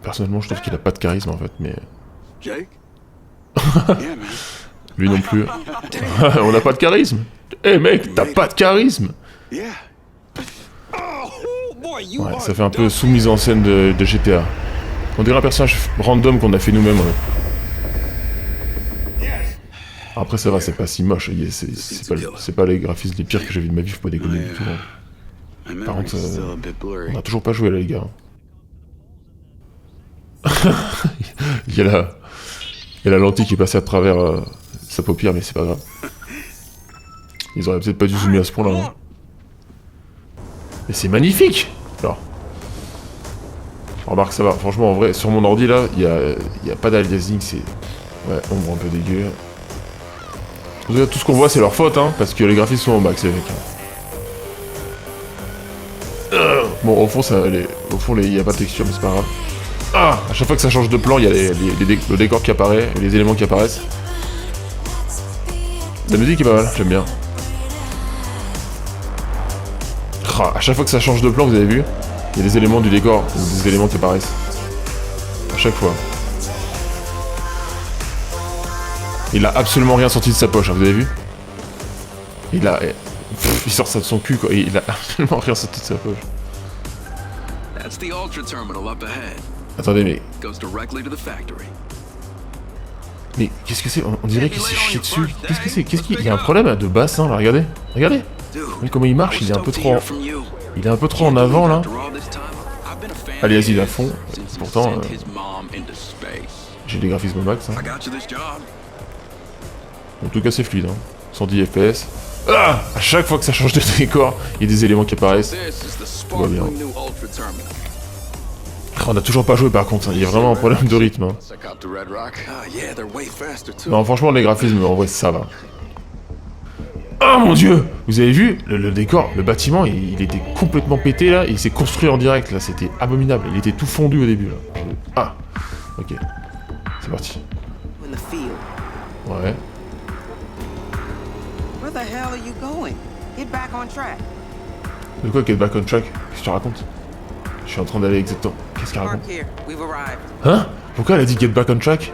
Personnellement, je trouve qu'il a pas de charisme en fait, mais... Jake? Yeah, man. Lui non plus. On n'a pas de charisme. Eh mec, t'as pas de charisme. Yeah. Ouais, ça fait un peu sous-mise en scène de GTA. On dirait un personnage random qu'on a fait nous-mêmes. Ouais. Après ça va, c'est pas si moche. C'est pas les graphismes les pires que j'ai vu de ma vie, faut pas déconner du tout. Hein. My Par memory's contre, still a bit blurry. on a toujours pas joué là les gars. Il y a la lentille qui est passée à travers sa paupière, mais c'est pas grave. Ils auraient peut-être pas dû zoomer à ce point-là. Hein. Mais c'est magnifique. Alors, remarque ça va. Franchement, en vrai, sur mon ordi là, il y a pas d'aliasing, c'est ouais, ombre un peu dégueu. En tout cas, tout ce qu'on voit, c'est leur faute, hein, parce que les graphismes sont au max, les mecs. Bon, au fond, il y a pas de texture, mais c'est pas grave. Ah, à chaque fois que ça change de plan, il y a le décor qui apparaît, et les éléments qui apparaissent. La musique est pas mal, j'aime bien. Ah, à chaque fois que ça change de plan, vous avez vu, il y a des éléments du décor, ou des éléments qui apparaissent. À chaque fois. Il a absolument rien sorti de sa poche, hein, vous avez vu? Il sort ça de son cul, quoi, et il a absolument rien sorti de sa poche. That's the Ultra Terminal up ahead. Attendez, mais... Goes directly to the factory. Mais qu'est-ce que c'est? On dirait qu'il s'est chié dessus. Qu'est-ce que c'est? Il y a un problème de bassin, là, regardez. Regardez. Regardez comment il marche, il est un peu trop... Il est un peu trop en avant, là. Allez, vas-y, à fond. Pourtant, j'ai des graphismes au max. Hein. En tout cas, c'est fluide. Hein. 110 FPS. Ah! À chaque fois que ça change de décor, il y a des éléments qui apparaissent. Tout va bien. On a toujours pas joué par contre, hein. Il y a vraiment un problème de rythme. Hein. Non, franchement, les graphismes, en vrai, ça va. Oh mon dieu! Vous avez vu le décor, le bâtiment, il était complètement pété là, et il s'est construit en direct là, c'était abominable. Il était tout fondu au début là. Ah! Ok. C'est parti. Ouais. Where the hell are you going? Get back on track. De quoi, get back on track? Qu'est-ce que tu racontes? Je suis en train d'aller exactement. Qu'est-ce qu'elle raconte? Park here. We've arrived. Hein? Pourquoi elle a dit get back on track?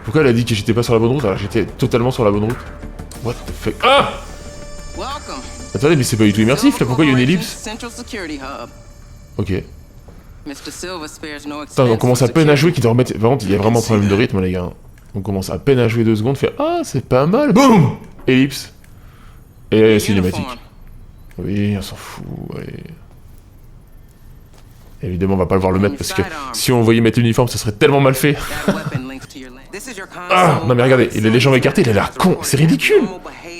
Pourquoi elle a dit que j'étais pas sur la bonne route alors j'étais totalement sur la bonne route? What the fuck? Ah! Welcome. Attendez, mais c'est pas du tout immersif là, pourquoi il y a une ellipse? Central Security Hub. Ok. Mr. Silva spares no Putain, on expense commence for à peine à jouer security. qu'il doit remettre... Par contre, il y a vraiment un problème de rythme les gars. On commence à peine à jouer 2 secondes, fait ah c'est pas mal, boum! Ellipse. Et cinématique. Oui, on s'en fout, allez. Évidemment, on va pas le voir le mettre parce que si on voyait mettre l'uniforme, ça serait tellement mal fait. That weapon links to your land. This is your Ah, console. non mais regardez, il a les jambes écartées, il a l'air con, c'est ridicule.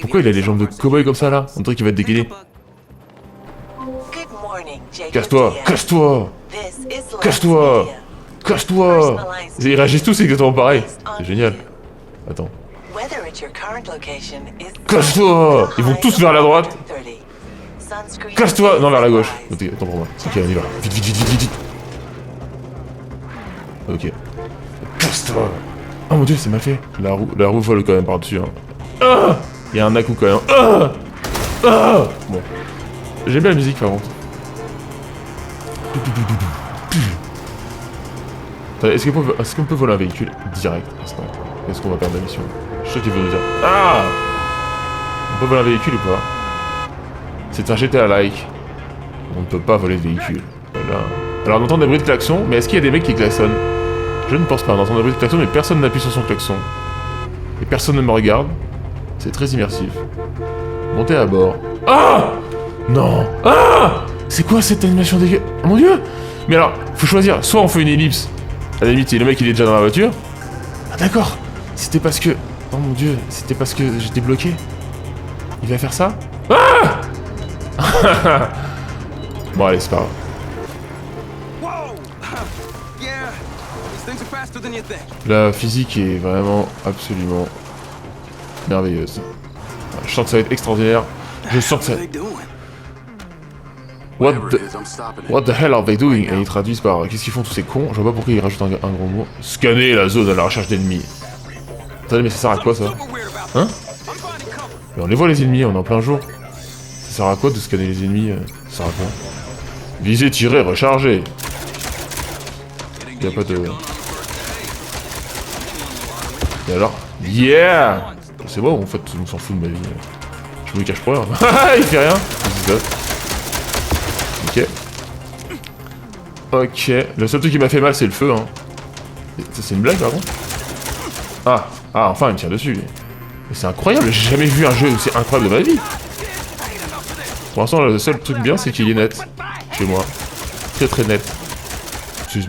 Pourquoi il a les jambes de cow-boy comme ça là? On dirait qu'il va être déguisé. Casse-toi, casse-toi, casse-toi, casse-toi. Ils réagissent tous exactement pareil. C'est génial. Attends. Casse-toi. Ils vont tous vers la droite. Casse-toi. Non, vers la gauche. Attends pour moi. Ok, on y va. Vite, vite, vite, vite, vite, vite. Ok. Casse-toi. Oh mon dieu, c'est mal fait. La roue vole quand même par-dessus. Hein. Ah, il y a un à-coup quand même. Ah, ah. Bon. J'aime bien la musique par contre. Attendez, est-ce qu'on peut voler un véhicule direct? Est-ce qu'on va perdre la mission? Je sais qu'il veut nous dire. Ah! On peut voler un véhicule ou pas? C'est un GTA-like. On ne peut pas voler de véhicule. Voilà. Alors on entend des bruits de klaxon, mais est-ce qu'il y a des mecs qui klaxonnent? Je ne pense pas. On entend des bruits de klaxon, mais personne n'appuie sur son klaxon. Et personne ne me regarde. C'est très immersif. Montez à bord. Ah! Non! Ah! C'est quoi cette animation dégueu? Oh mon dieu! Mais alors, faut choisir. Soit on fait une ellipse. À la limite, le mec il est déjà dans la voiture. Ah d'accord. C'était parce que... Oh mon dieu, c'était parce que j'étais bloqué. Il va faire ça? Ah! Bon allez, c'est pas grave. La physique est vraiment absolument merveilleuse. Je sens que ça va être extraordinaire. Je sens que ça... What the hell are they doing? Et ils traduisent par qu'est-ce qu'ils font tous ces cons? Je vois pas pourquoi ils rajoutent un gros mot. Scanner la zone à la recherche d'ennemis. Attendez, mais ça sert à quoi ça? Hein? Mais on les voit les ennemis, on est en plein jour. Ça sert à quoi de scanner les ennemis? Ça sert à quoi? Viser, tirer, recharger. y a pas de... Et alors? Yeah! C'est bon, en fait, on s'en fout de ma vie. Je me cache pour rien. Il fait rien. Ok. Ok. Le seul truc qui m'a fait mal, c'est le feu, hein. Ça, c'est une blague, par contre? Ah, enfin, il me tire dessus. Mais c'est incroyable, j'ai jamais vu un jeu aussi incroyable de ma vie. Pour l'instant, le seul truc bien, c'est qu'il est net. Chez moi. Très net.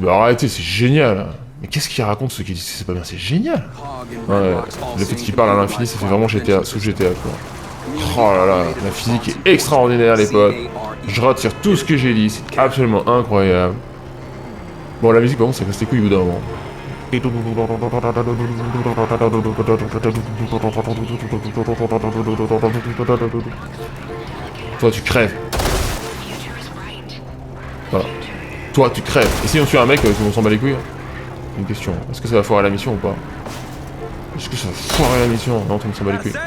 Mais arrêtez, c'est génial. Mais qu'est-ce qu'il raconte, ceux qui disent que c'est pas bien? C'est génial. Ouais, le fait qu'il parle à l'infini, ça fait vraiment GTA, sous GTA, quoi. Oh là là, la physique est extraordinaire, les potes. Je retire tout ce que j'ai dit, c'est absolument incroyable. Bon, la musique, par contre, ça casse les couilles au bout d'un moment. Toi, tu crèves. Voilà. Toi, tu crèves. Et si on tue un mec, on s'en bat les couilles? Une question. Est-ce que ça va foirer la mission ou pas? Est-ce que ça va foirer la mission? Non, on s'en bat les couilles.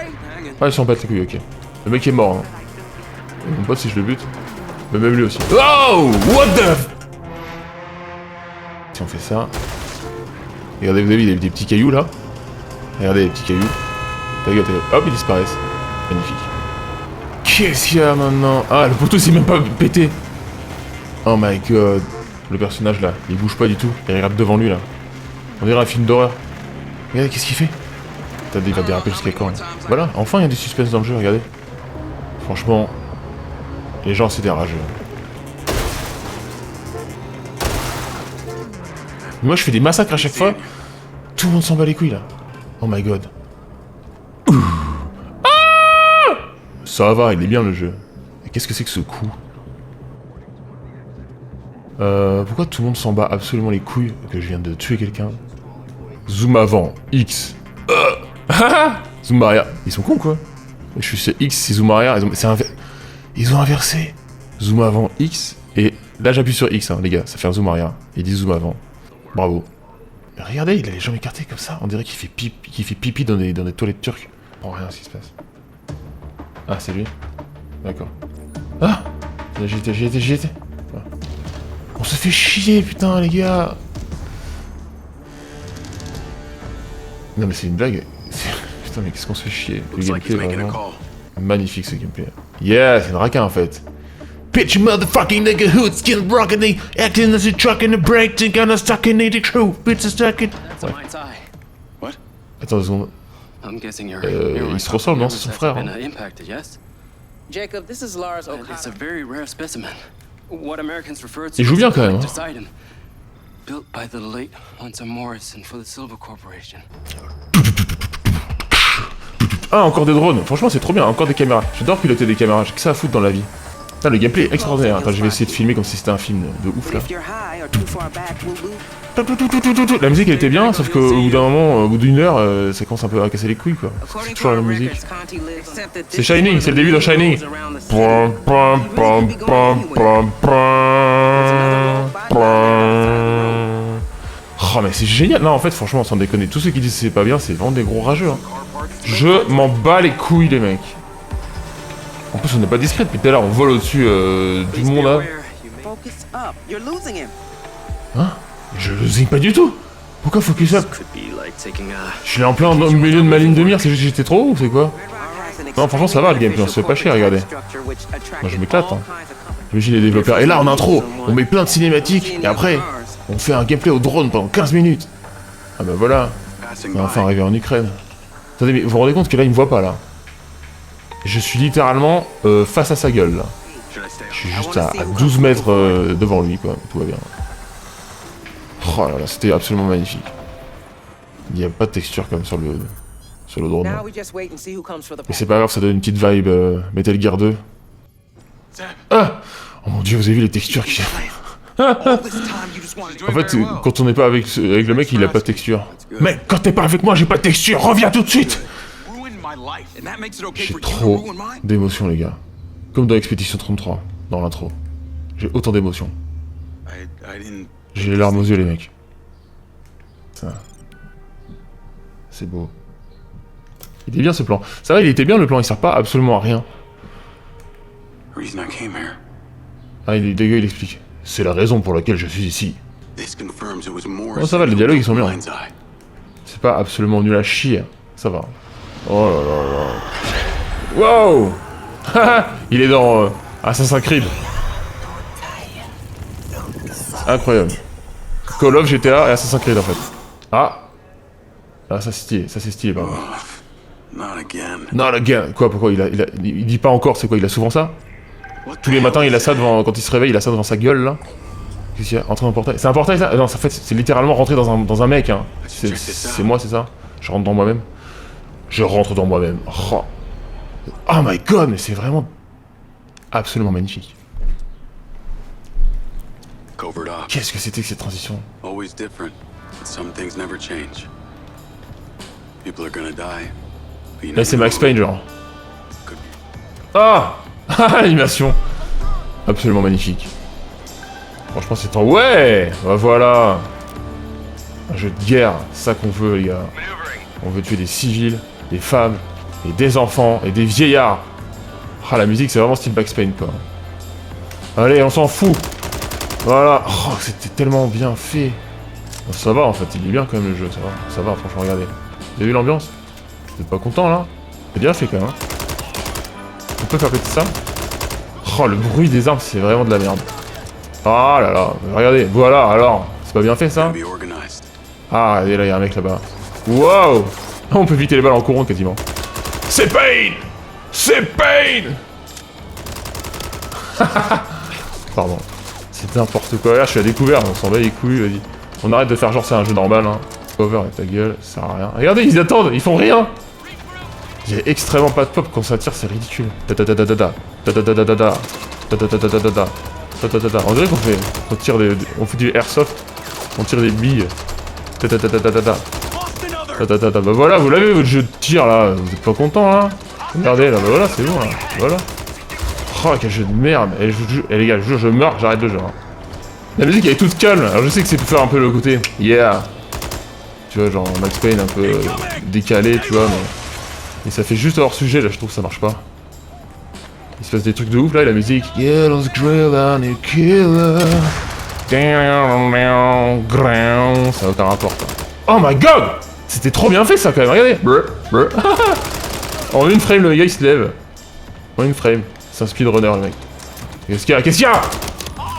Ah, il s'en bat les couilles, ok. Le mec est mort, hein. Et mon pote, si je le bute. Mais même lui aussi. Oh! What the... Si on fait ça... Regardez, vous avez vu des petits cailloux, là? Regardez les petits cailloux. Regarde, hop, ils disparaissent. Magnifique. Qu'est-ce qu'il y a maintenant? Ah, le poteau s'est même pas pété. Oh my god. Le personnage, là, il bouge pas du tout. Il regarde devant lui, là. On dirait un film d'horreur. Regardez, qu'est-ce qu'il fait? Putain, il va déraper jusqu'à quand, hein. Voilà, enfin, il y a du suspense dans le jeu, regardez. Franchement, les gens, c'est des rageux. Moi, je fais des massacres à chaque fois. Tout le monde s'en bat les couilles, là. Oh my god. Ah! Ça va, il est bien, le jeu. Et qu'est-ce que c'est que ce coup? Pourquoi tout le monde s'en bat absolument les couilles que je viens de tuer quelqu'un? Zoom avant, X. Zoom arrière. Ils sont cons, quoi. Je suis sur X, c'est zoom arrière. Ils ont inversé. Zoom avant, X. Et là, j'appuie sur X, hein, les gars. Ça fait un zoom arrière. Ils disent zoom avant. Bravo. Mais regardez, il a les jambes écartées comme ça. On dirait qu'il fait pipi dans des toilettes turques. Oh, rien, ce qui se passe. Ah, c'est lui. D'accord. Ah! J'y étais. Ah. On se fait chier, putain, les gars. Non, mais c'est une blague. Putain, mais qu'est-ce qu'on se fait chier. Le gameplay, vraiment... Magnifique, ce gameplay. Yeah, c'est une raca, en fait. Bitch, motherfucking nigga hood, skin broccoli, acting as a truck in the break, think I'm stuck in the crew, bitch is stuck in... Ouais. What? Attends 2 secondes. Il se ressemble, non? C'est son frère, hein. Jacob, this is Lars O'Connor. It's a very rare specimen. What Americans refer to Il joue bien, quand même, hein. as item. Built by the late Hunter Morrison for the Silver Corporation. Ah, encore des drones. Franchement, c'est trop bien. Encore des caméras. J'adore piloter des caméras. J'ai que ça à foutre dans la vie. Putain, le gameplay est extraordinaire. Attends, je vais essayer de filmer comme si c'était un film de ouf, là. La musique, elle était bien, sauf qu'au bout d'un moment, au bout d'une heure, ça commence un peu à casser les couilles, quoi. C'est toujours la même musique. C'est Shining, c'est le début de Shining. Oh, mais c'est génial. Non, en fait, franchement, sans déconner, tous ceux qui disent que c'est pas bien, c'est vraiment des gros rageux, hein. Je m'en bats les couilles, les mecs. En plus, on n'est pas discret depuis tout à l'heure, on vole au-dessus du monde, là. Hein? Je le zigne pas du tout. Pourquoi focus up? Je suis en plein au milieu de ma ligne de mire, c'est juste que j'étais trop haut ou c'est quoi? Non, franchement, ça va, le gameplay, on se fait pas chier, regardez. Moi, je m'éclate, hein. J'imagine les développeurs. Et là, en intro, on met plein de cinématiques, et après, on fait un gameplay au drone pendant 15 minutes. Ah bah voilà. On va enfin arriver en Ukraine. Attendez, mais vous vous rendez compte que là, il me voit pas, là. Je suis littéralement face à sa gueule, là. Je suis juste à 12 mètres devant lui, quoi. Tout va bien. Oh là là, c'était absolument magnifique. Il n'y a pas de texture comme sur le drone. Là. Mais c'est pas grave, ça donne une petite vibe Metal Gear 2. Ah! Oh mon dieu, vous avez vu les textures qui... En fait, quand on n'est pas avec le mec, il a pas de texture. Mec, quand t'es pas avec moi, j'ai pas de texture, reviens tout de suite! J'ai trop d'émotions, les gars. Comme dans Expedition 33, dans l'intro. J'ai autant d'émotions. J'ai les larmes aux yeux, les mecs. Ça. C'est beau. Il était bien ce plan. Ça va, il était bien le plan, il sert pas absolument à rien. Ah, il est dégueu, il explique. C'est la raison pour laquelle je suis ici. This confirms it was Morris. Oh, ça va, les dialogues, ils sont bien. Mind's Eye. C'est pas absolument nul à chier. Ça va. Oh là là là. Wow. Il est dans Assassin's Creed. Incroyable. Call of, GTA et Assassin's Creed en fait. Ah. Ah, ça c'est stylé. Ça c'est stylé, pardon. Not again. Non, le gars. Quoi, pourquoi il dit pas encore, c'est quoi? Il a souvent ça? What Tous the les hell matins, is il a ça that? devant. Quand il se réveille, il a ça devant sa gueule là. Qu'est-ce qu'il y a? Entrer dans le portail. C'est un portail ça? Non, en fait, c'est littéralement rentrer dans un mec. Hein. C'est moi, c'est ça? Je rentre dans moi-même. Je rentre dans moi-même. Oh. Oh my god, mais c'est vraiment absolument magnifique. Covert ops. Qu'est-ce que c'était que cette transition? Always different, but some things never change. People are gonna die. but you Là, never c'est know Max who Payne, genre. could- Ah. L'animation. Absolument magnifique. Franchement, c'est trop... Ouais. Bah voilà. Un jeu de guerre, c'est ça qu'on veut, les gars. On veut tuer des civils, des femmes, et des enfants, et des vieillards. Ah, la musique, c'est vraiment style Max Payne, quoi. Allez, on s'en fout. Voilà. Oh, c'était tellement bien fait. Bon, ça va, en fait, il est bien quand même, le jeu, ça va, franchement, regardez. Vous avez vu l'ambiance? Vous êtes pas content, là? C'est bien fait, quand même. Hein. On peut faire péter ça? Oh, le bruit des armes, c'est vraiment de la merde. Ah là là, regardez, voilà, alors. C'est pas bien fait, ça? Be organized. Ah, regardez, là, il y a un mec là-bas. Wow. On peut éviter les balles en courant, quasiment. C'est Payne. C'est Payne. Pardon. C'est n'importe quoi. Là, je suis à découvert, on s'en va les couilles, vas-y. On arrête de faire genre c'est un jeu normal, hein. Cover avec ta gueule, ça sert à rien. Regardez, ils attendent, ils font rien. J'ai extrêmement pas de pop quand ça tire, c'est ridicule. Ta-ta-ta-ta-ta-ta. Ta-ta-ta-ta-ta-ta. Ta-ta-ta-ta-ta-ta. Ta-ta-ta-ta. On dirait qu'on tire on fait du airsoft, on tire des billes. Ta-ta-ta-ta-ta-ta. Ta-ta-ta-ta. Bah voilà, vous l'avez votre jeu de tir là, vous êtes pas content là? Regardez là, bah voilà, c'est bon là, voilà. Oh, quel jeu de merde. Et les gars, je jure, je meurs, j'arrête le jeu. Hein. La musique elle est toute calme, alors je sais que c'est pour faire un peu le côté yeah. Tu vois, genre Max Payne un peu décalé, tu vois, mais ça fait juste hors sujet là, je trouve que ça marche pas. Il se passe des trucs de ouf là, et la musique. Yeah, let's grill on a killer. Ça a aucun rapport quoi. Oh my god! C'était trop bien fait ça quand même, regardez! En une frame, le gars il se lève. En une frame. C'est un speedrunner le mec. Qu'est-ce qu'il y a? Qu'est-ce qu'il y a?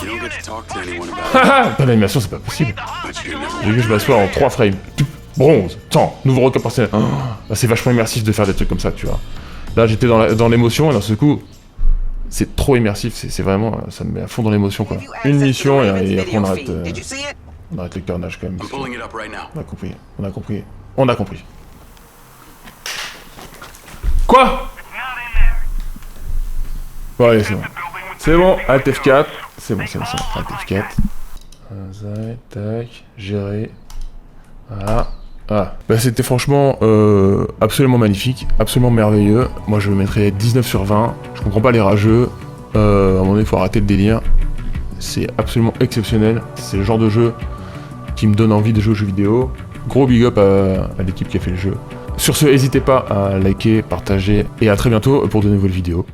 You don't get to talk to anyone about it, Haha! Pas l'animation, c'est pas possible. but you never J'ai vu que je m'assois en 3 frames. Bronze, temps, nouveau record personnel. Oh, bah, c'est vachement immersif de faire des trucs comme ça, tu vois. Là, j'étais dans l'émotion et d'un seul coup, c'est trop immersif. C'est vraiment, ça me met à fond dans l'émotion, quoi. Une mission et après on arrête le carnage quand même. I'm parce que pulling it up right now. On a compris, on a compris, on a compris. Quoi? Bon, allez, c'est bon. C'est bon, Alt F4. C'est bon, Alt F4. Tac, gérer. Voilà. Ah. Bah, c'était franchement absolument magnifique, absolument merveilleux. Moi je le mettrais 19 sur 20. Je comprends pas les rageux. À un moment donné, il faut arrêter le délire. C'est absolument exceptionnel. C'est le genre de jeu qui me donne envie de jouer aux jeux vidéo. Gros big up à l'équipe qui a fait le jeu. Sur ce, n'hésitez pas à liker, partager et à très bientôt pour de nouvelles vidéos.